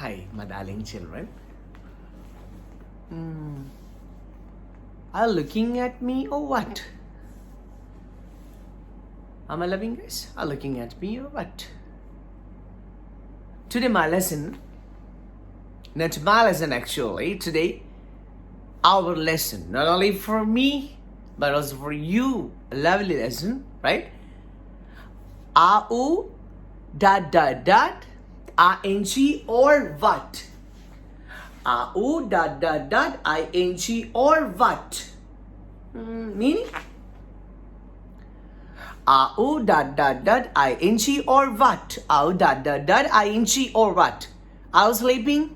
Hi, my darling children. Are you looking at me or what? Am I loving guys? Are you looking at me or what? Today my lesson, not my lesson actually, today our lesson, not only for me, but also for you, a lovely lesson, right? Au, dot, dot, dot, ing or what? Au, dot, dot, dot, ing or what? Meaning? Au, dot, dot, dot, ing or what? Au, dot, dot, dot, ing or what? I was sleeping.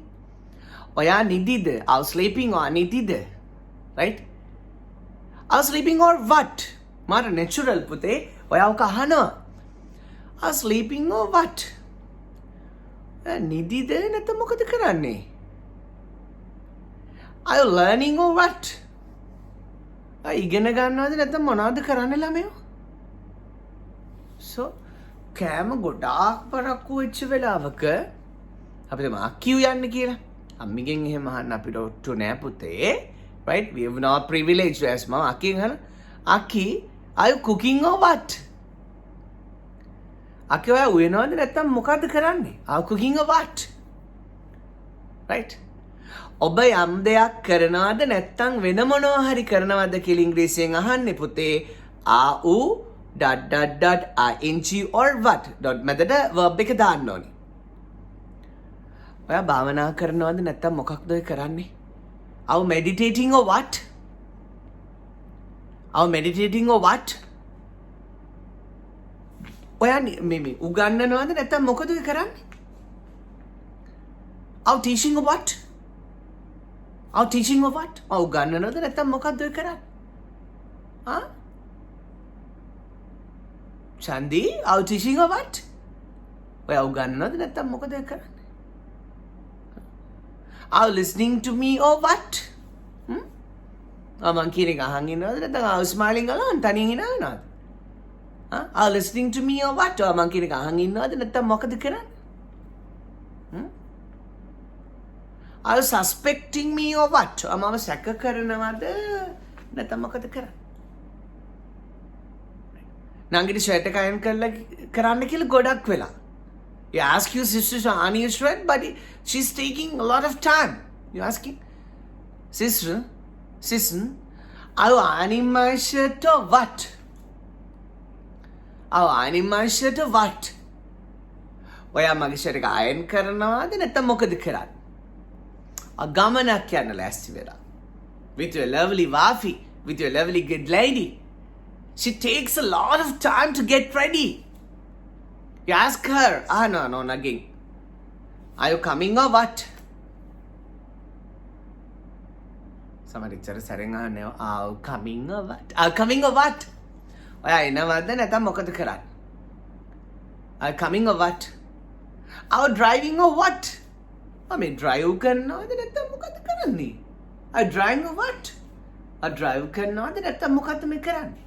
ඔයා නිදිද? I was sleeping or නිදිද? Right? I was sleeping or what? මාර natural පුතේ. ඔයා ඔක අහනවා. I was sleeping or what? නිදිද නැත්නම් මොකද කරන්නේ? Are you learning or what? ඉගෙන ගන්නවද නැත්නම් මොනවද කරන්නේ ළමයෝ? So කෑම ගොඩාක් පරක්කු වෙච්ච වෙලාවක අපිට මාක්කියු යන්න කියලා. අම්මිගෙන් එහෙම අහන්න අපිට ඔට්ටු නෑ පුතේ. Right? We have not privileged as mom. අක්කියෙන් අහන අක්කි, are you cooking or what? අක්කි ඔයා උයනවද නැත්නම් මොකද්ද කරන්නේ? Are you cooking or what? Right? ඔබ යම් දෙයක් කරනවද නැත්නම් වෙන මොනවා හරි කරනවද කියලා ඉංග්‍රීසියෙන් අහන්නේ පුතේ. Are you dot dot dot ing or what? dot මැදට verb එක දාන්න ඕනේ. ඔයා භාවනා කරනවද නැත්නම් මොකක්ද ඔය කරන්නේ? Are you meditating or what? Are you meditating or what? ඔයා මේ උගන්වනවද නැත්නම් මොකද ඔය කරන්නේ? Are you teaching or what? Are you teaching or what? ඔයා උගන්වනවද නැත්නම් මොකක්ද ඔය කරන්නේ? ආ? Chandi, are you teaching or what? ඔයා උගන්වනවද නැත්නම් මොකද ඔය කරන්නේ? Are you listening to me or what? මං කියන එක අහන් ඉන්නවද නැත්නම් are you smiling alone? තනියෙන් hina වෙනවද? Are you listening to me or what? මං කියන එක අහන් ඉන්නවද නැත්නම් මොකද කරන්නේ? Are you suspecting me or what? මම සැක කරනවද නැත්නම් මොකද කරන්නේ? නංගිට ෂර්ට් එක අයන් කරන්න කියලා ගොඩක් වෙලා. You ask your sister to iron your shirt, but she's taking a lot of time. You asking, sister, are you ironing my shirt or what? Are you ironing my shirt or what? ඔයා මගේ shirt එක අයන් කරනවද නැත්නම් මොකද කරන්නේ? ගමනක් යන්න ලෑස්ති වෙලා. With your lovely wife, with your lovely good lady. She takes a lot of time to get ready. You ask her, no, again. Are you coming or what? Somebody said, are you coming or what? Are you coming or what? ඔයා එනවද නැත්නම් මොකද කරන්නේ? Are you coming or what? Are you driving or what? මේ drive කරනවද නැත්නම් මොකද කරන්නේ? Are you driving or what? Are you drive කරනවද නැත්නම් මොකද මේ කරන්නේ?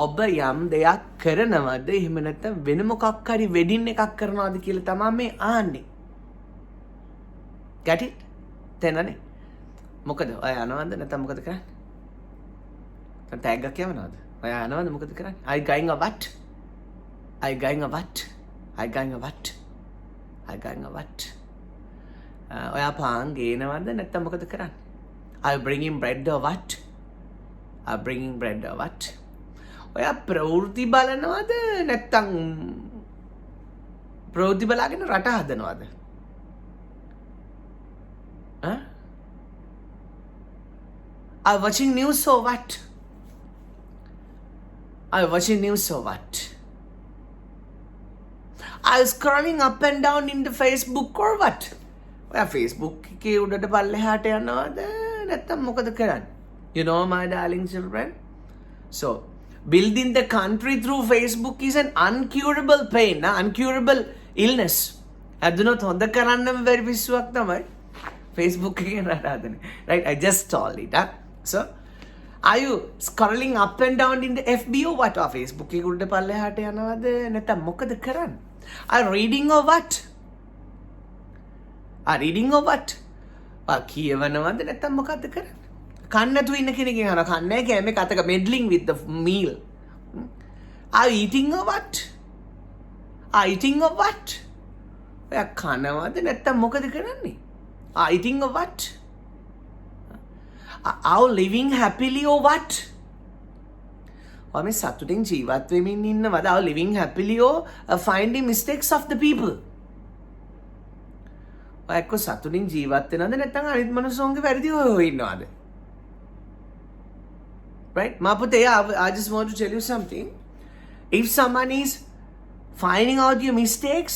ඔබ යම් දෙයක් කරනවද එහෙම නැත්නම් වෙන මොකක් හරි වෙඩින් එකක් කරනවද කියලා තමයි මේ ආන්නේ. Get it? තේනනේ? මොකද ඔයා යනවද නැත්නම් මොකද කරන්නේ? දැන් ටැග් එකක් යවනවද? ඔයා යනවද මොකද කරන්නේ? I going or what? I going or what? I going or what? I going or what? ඔයා පාන් ගේනවද නැත්නම් මොකද කරන්නේ? Are you bringing bread or what? Are you bringing bread or what? ඔයා ප්‍රවෘත්ති බලනවද නැත්නම් ප්‍රවෘත්ති බලාගෙන රට හදනවද? Are you watching news or what? Are you watching news or what? Are you scrolling up and down in the Facebook or what? ඔයා Facebook එකේ උඩට පල්ලෙහාට යනවද නැත්නම් මොකද කරන්නේ? You know my darling children? So building the country through Facebook is an uncurable pain, uncurable illness. අදුනොත් හොඳ කරන්නම බැරි පිස්සුවක් තමයි Facebook එකෙන් රටාදනේ. Right? I just told it. So, are you scrolling up and down in the FB or what? Facebook එකේ උඩ පල්ලෙහාට යනවද නැත්නම් මොකද කරන්නේ? Are you reading or what? reading or what? කියවනවද නැත්නම් මොකද්ද කරන්නේ? කන්න නැතුව ඉන්න කෙනෙක්ගෙන් අහනවා කන්නේ කෑමේ කතක meddling with the meal. Are you eating or what? Are you eating or what? ඔයා කනවද නැත්නම් මොකද කරන්නේ? Are you eating or what? Are you living happily or what? ඔයා මේ සතුටින් ජීවත් වෙමින් ඉන්නවද? Are you living happily or finding mistakes of the people? ඔයා එක්ක සතුටින් ජීවත් වෙනවද නැත්නම් අනිත් මනුස්සෝන්ගේ වැරදි හොය ඉන්නවද? Right? Mapute, I just want to tell you something. If someone is finding out your mistakes,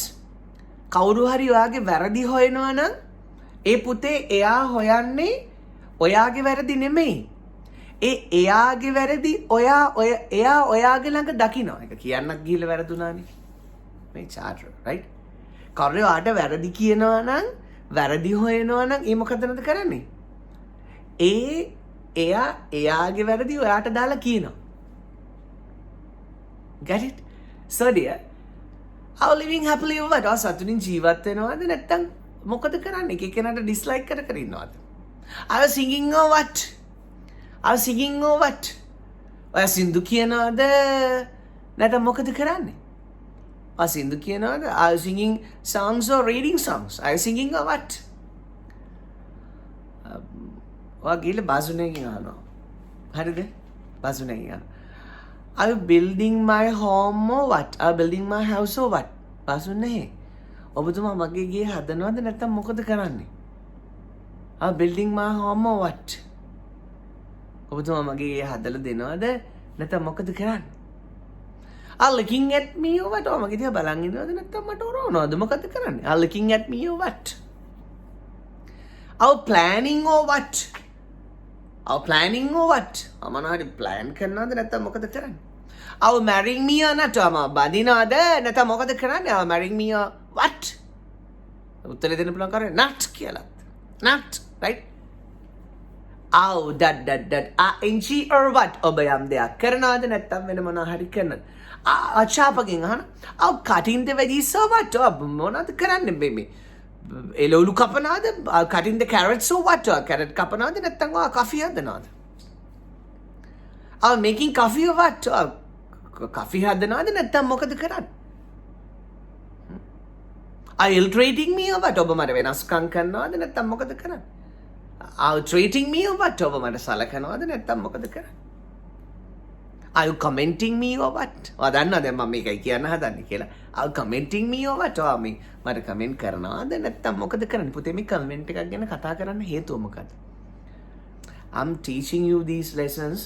කවුරු හරි ඔයාගේ වැරදි හොයනවා නම් ඒ පුතේ එයා හොයන්නේ ඔයාගේ වැරදි නෙමෙයි. එයාගේ වැරදි එයා ඔයාගේ ළඟ දකිනවා. ඒක කියන්නත් ගිහලා වැරදුනානේ. මේ charter, right? කවුරු ඔයාට වැරදි කියනවා නම් වැරදි හොයනවා නම් ඒ මොකද කරන්නේ? එයාගේ වැරදි ඔයාට දාලා කියනවා. Get it? So dear, how living happily over what? සතුටින් ජීවත් වෙනවද නැත්නම් මොකද කරන්නේ? එක එකනට dislike කර ඉන්නවද? I was singing or what? I was singing or what? ඔයා සින්දු කියනවද නැත්නම් මොකද කරන්නේ? ඔයා සින්දු කියනවද? I was singing songs or reading songs? I was singing or what? ඔයා ගිහලා බාසුණෙන් අහනවා. හරිද? බාසුණෙන් අහනවා. Are you building my home or what? Are you building my house or what? බාසුණේ. ඔබතුමා මගේ ගේ හදනවද නැත්නම් මොකද කරන්නේ? Are you building my home or what? ඔබතුමා මගේ ගේ හදලා දෙනවද නැත්නම් මොකද කරන්නේ? Are you looking at me or what? මගේ දිහා බලන් ඉන්නවද නැත්නම් මට ඔරවනවද මොකද කරන්නේ? Are you looking at me or what? Are you planning or what? Are you planning or what? අමනාරි plan කරනවද නැත්නම් මොකද කරන්නේ? Are you marrying me or not? බඳිනවද නැත්නම් මොකද කරන්නේ? Are you marrying me or what? උත්තරේ දෙන්න පුළුවන් කරන්නේ not කියලා. Not, right? Are you ing or what? ඔබ යම් දෙයක් කරනවද නැත්නම් වෙන මොනවා හරි කරනවද? අචාපගෙන් අහන. Are you cutting the veggies or what? ඔබ මොනවද කරන්නේ baby? එළවලු කපනවද? cutting the carrots or what? carrot කපනවද නැත්නම් ඔයා coffee හදනවද? Are making coffee or what? coffee හදනවද නැත්නම් මොකද කරන්නේ? Are you treating me or what? ඔබ මට වෙනස්කම් කරනවද නැත්නම් මොකද කරන්නේ? Are you treating me or what? ඔබ මට සලකනවද නැත්නම් මොකද කරන්නේ? Are you commenting me or what? ඔයා දන්නවද මම මේකයි කියන්න හදන්නේ කියලා? Are you commenting me or what? ඔයා මට කමෙන්ට් කරනවද නැත්නම් මොකද කරන්නේ? පුතේ මේ කමෙන්ට් එකක් ගැන කතා කරන්න හේතුව මොකක්ද? I'm teaching you these lessons,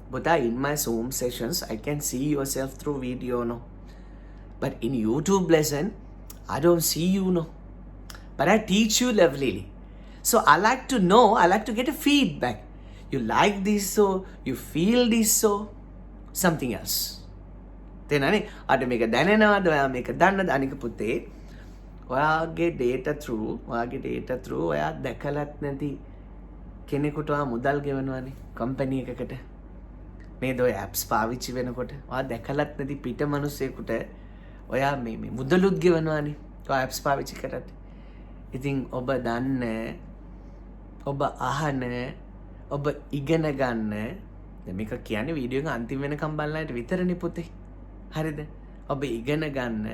but in my Zoom sessions I can see yourself through video, no? But in YouTube lesson I don't see you, no? But I teach you lovelyly. So I like to know, I like to get a feedback. You like this so, you feel this so, something else. තේනනේ? අද මේක දැනෙනවද? ඔයා මේක දන්නද? අනික පුතේ ඔයාගේ data through ඔයා දැකලත් නැති කෙනෙකුට ඔයා මුදල් ගෙවනවානේ කම්පැනි එකකට. නේද? ඔය apps පාවිච්චි වෙනකොට ඔයා දැකලත් නැති පිට මිනිස්සෙකුට ඔයා මේ මුදලුත් ගෙවනවානේ. ඔය apps පාවිච්චි කරද්දී. ඉතින් ඔබ දන්න, ඔබ අහන, ඔබ ඉගෙන ගන්න, දැන් මේක කියන්නේ වීඩියෝ එක අන්තිම වෙනකම් බලන්නට විතරනේ පුතේ. හරිද? ඔබ ඉගෙන ගන්න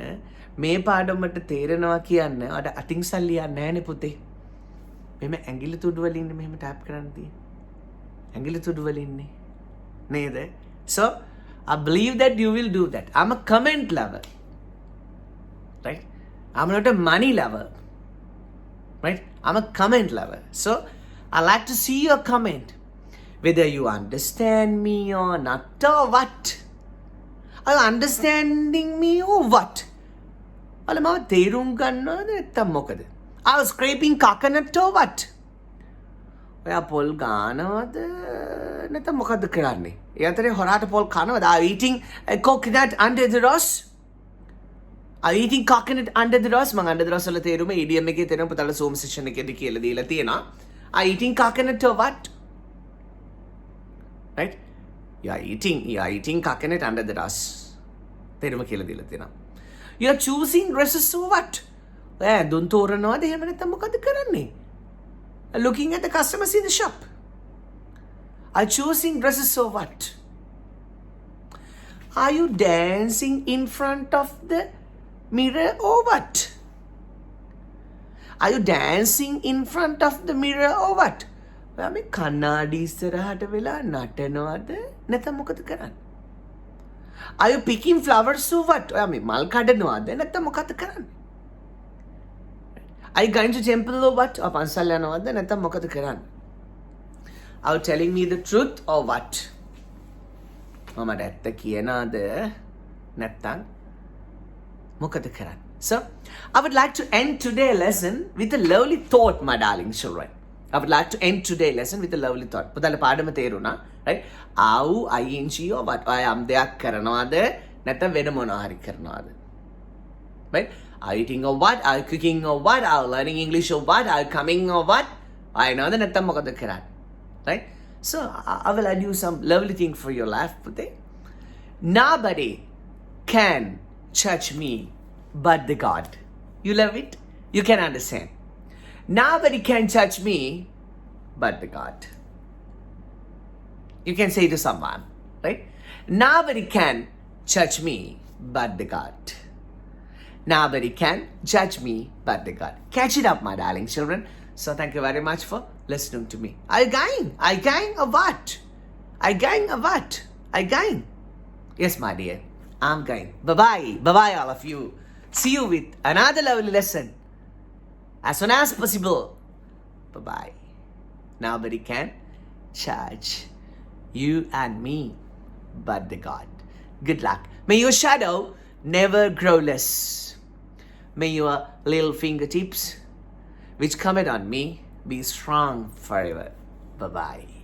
මේ පාඩමට තේරෙනවා කියන්න අර අතින් සල්ලි යන්නේ නැහනේ පුතේ. මෙහෙම ඇඟිලි තුඩු වලින් ඉන්නේ මෙහෙම ටැප් කරන්න තියෙන්නේ. ඇඟිලි තුඩු වලින් ඉන්නේ. නේද? So I believe that you will do that. I'm a comment lover. Right? I'm not a money lover. Right? I'm a comment lover. So I like to see your comment. Whether you understand me or not or what. Are you understanding me or what? අල මම තේරුම් ගන්නවද නැත්නම් මොකද? I was scraping coconut or what? ඔයා පොල් ගානවද නැත්නම් මොකද කරන්නේ? ඒ අතරේ හොරාට පොල් කනවද? Are you eating a coconut under the rose? Are you eating coconut under the rose? මම under the rose වල තේරුම idiom එකේ තේරුම පුතාලා Zoom session එකේදී කියලා දීලා තියෙනවා. Are you eating coconut or what? Right? You are eating coconut under the rose. තේරුම කියලා දීලා තියෙනවා. You are choosing dresses or what? ඔයා ඇඳුම් තෝරනවාද එහෙම නැත්නම් මොකද කරන්නේ? Looking at the customers in the shop. Are you choosing dresses or what? Are you dancing in front of the mirror or what? Are you dancing in front of the mirror or what? ඔයා මේ කණ්ණාඩි ඉස්සරහට වෙලා නටනවද නැත්නම් මොකද කරන්නේ? Are you picking flowers or what? ඔයා මේ මල් කඩනවද නැත්නම් මොකද කරන්නේ? Are you going to temple or what? ඔයා පන්සල් යනවද නැත්නම් මොකද කරන්නේ? Are you telling me the truth or what? මමට ඇත්ත කියනවාද නැත්නම් මොකද කරන්නේ? So, I would like to end today's lesson with a lovely thought, my darling children. I would like to end today's lesson with a lovely thought. පුතාල පාඩම තේරුණා, right? ආව් ing or what? ඔයා යම් දෙයක් කරනවද නැත්නම් වෙන මොනවා හරි කරනවද? Right? Are you eating or what? Are you cooking or what? Are you learning English or what? Are you coming or what? I know that නැත්නම් මොකද කරන්නේ? Right? So, I will add you some lovely thing for your life, පුතේ. Nobody can judge me but the God. You love it? You can understand. Nobody can judge me but the God. You can say to someone, right? Nobody can judge me but the God. Nobody can judge me but the God. Catch it up, my darling children. So thank you very much for listening to me. Are you going? Are you going or what? Are you going or what? Are you going? Yes, my dear. I'm going. Bye-bye. Bye-bye, all of you. See you with another lovely lesson as soon as possible. Bye-bye. Nobody can judge you and me but the God. Good luck. May your shadow never grow less. May your little fingertips which comment on me be strong forever. Bye-bye.